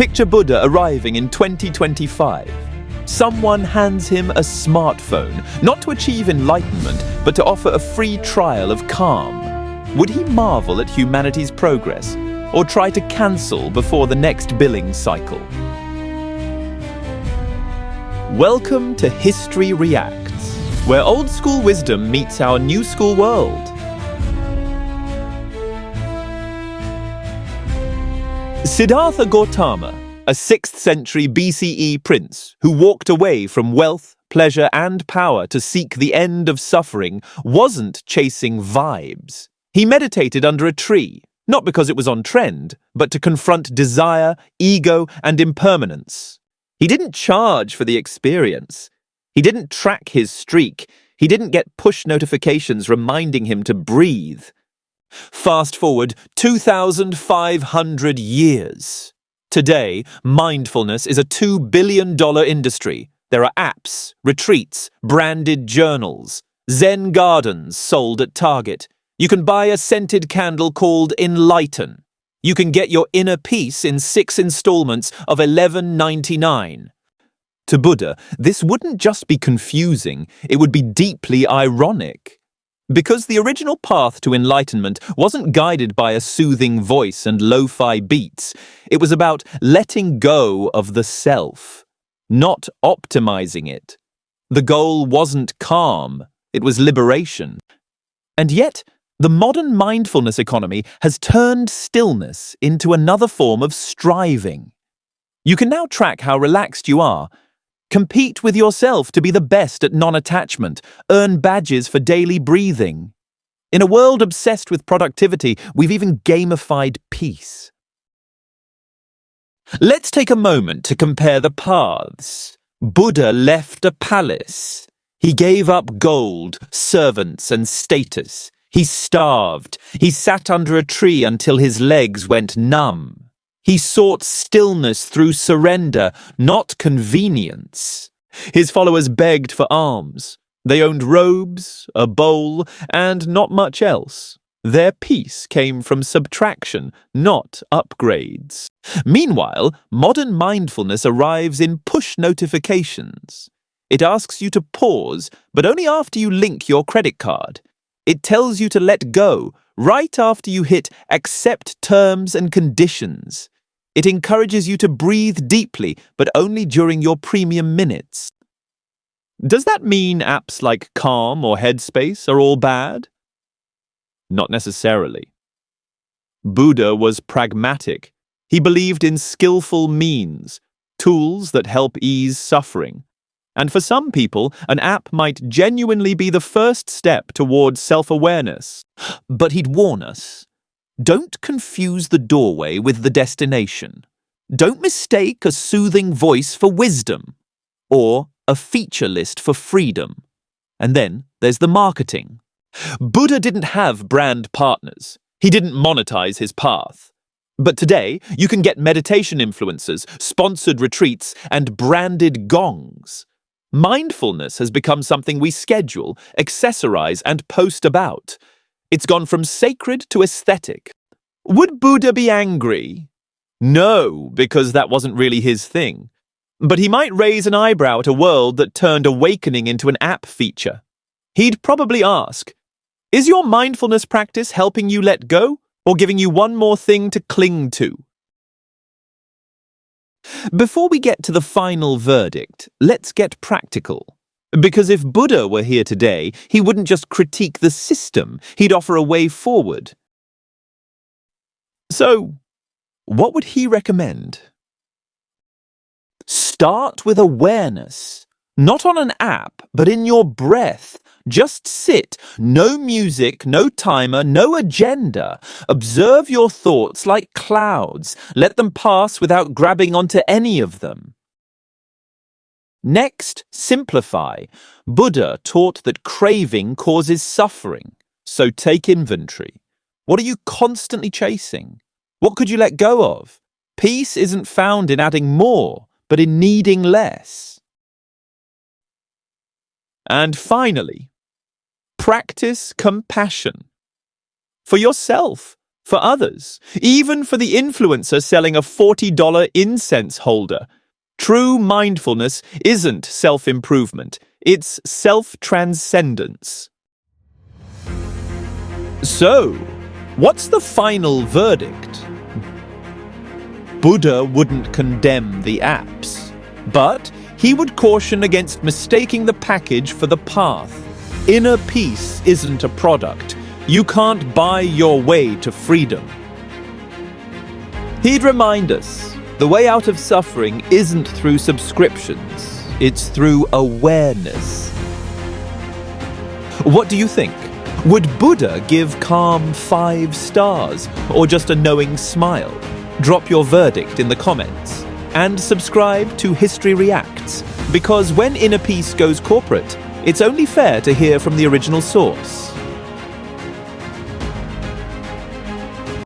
Picture Buddha arriving in 2025. Someone hands him a smartphone, not to achieve enlightenment, but to offer a free trial of calm. Would he marvel at humanity's progress, or try to cancel before the next billing cycle? Welcome to History Reacts, where old school wisdom meets our new school world. Siddhartha Gautama, a 6th century BCE prince who walked away from wealth, pleasure, and power to seek the end of suffering, wasn't chasing vibes. He meditated under a tree, not because it was on trend, but to confront desire, ego, and impermanence. He didn't charge for the experience. He didn't track his streak. He didn't get push notifications reminding him to breathe. Fast forward 2,500 years. Today, mindfulness is a $2 billion industry. There are apps, retreats, branded journals, Zen gardens sold at Target. You can buy a scented candle called Enlighten. You can get your inner peace in 6 installments of $11.99. To Buddha, this wouldn't just be confusing, it would be deeply ironic. Because the original path to enlightenment wasn't guided by a soothing voice and lo-fi beats. It was about letting go of the self, not optimizing it. The goal wasn't calm, it was liberation. And yet, the modern mindfulness economy has turned stillness into another form of striving. You can now track how relaxed you are, compete with yourself to be the best at non-attachment, earn badges for daily breathing. In a world obsessed with productivity, we've even gamified peace. Let's take a moment to compare the paths. Buddha left a palace. He gave up gold, servants, and status. He starved. He sat under a tree until his legs went numb. He sought stillness through surrender, not convenience. His followers begged for alms. They owned robes, a bowl, and not much else. Their peace came from subtraction, not upgrades. Meanwhile, modern mindfulness arrives in push notifications. It asks you to pause, but only after you link your credit card. It tells you to let go right after you hit accept terms and conditions. It encourages you to breathe deeply, but only during your premium minutes. Does that mean apps like Calm or Headspace are all bad? Not necessarily. Buddha was pragmatic. He believed in skillful means, tools that help ease suffering. And for some people, an app might genuinely be the first step towards self-awareness. But he'd warn us, don't confuse the doorway with the destination. Don't mistake a soothing voice for wisdom, or a feature list for freedom. And then there's the marketing. Buddha didn't have brand partners. He didn't monetize his path. But today, you can get meditation influencers, sponsored retreats, and branded gongs. Mindfulness has become something we schedule, accessorize, and post about. It's gone from sacred to aesthetic. Would Buddha be angry? No, because that wasn't really his thing. But he might raise an eyebrow at a world that turned awakening into an app feature. He'd probably ask, is your mindfulness practice helping you let go, or giving you one more thing to cling to? Before we get to the final verdict, let's get practical. Because if Buddha were here today, he wouldn't just critique the system, he'd offer a way forward. So, what would he recommend? Start with awareness. Not on an app, but in your breath. Just sit. No music, no timer, no agenda. Observe your thoughts like clouds. Let them pass without grabbing onto any of them. Next, simplify. Buddha taught that craving causes suffering. So take inventory. What are you constantly chasing? What could you let go of? Peace isn't found in adding more, but in needing less. And finally, practice compassion. For yourself, for others, even for the influencer selling a $40 incense holder. True mindfulness isn't self-improvement, it's self-transcendence. So, what's the final verdict? Buddha wouldn't condemn the apps, but he would caution against mistaking the package for the path. Inner peace isn't a product. You can't buy your way to freedom. He'd remind us, the way out of suffering isn't through subscriptions, it's through awareness. What do you think? Would Buddha give calm 5 stars, or just a knowing smile? Drop your verdict in the comments. And subscribe to History Reacts, because when inner peace goes corporate, it's only fair to hear from the original source.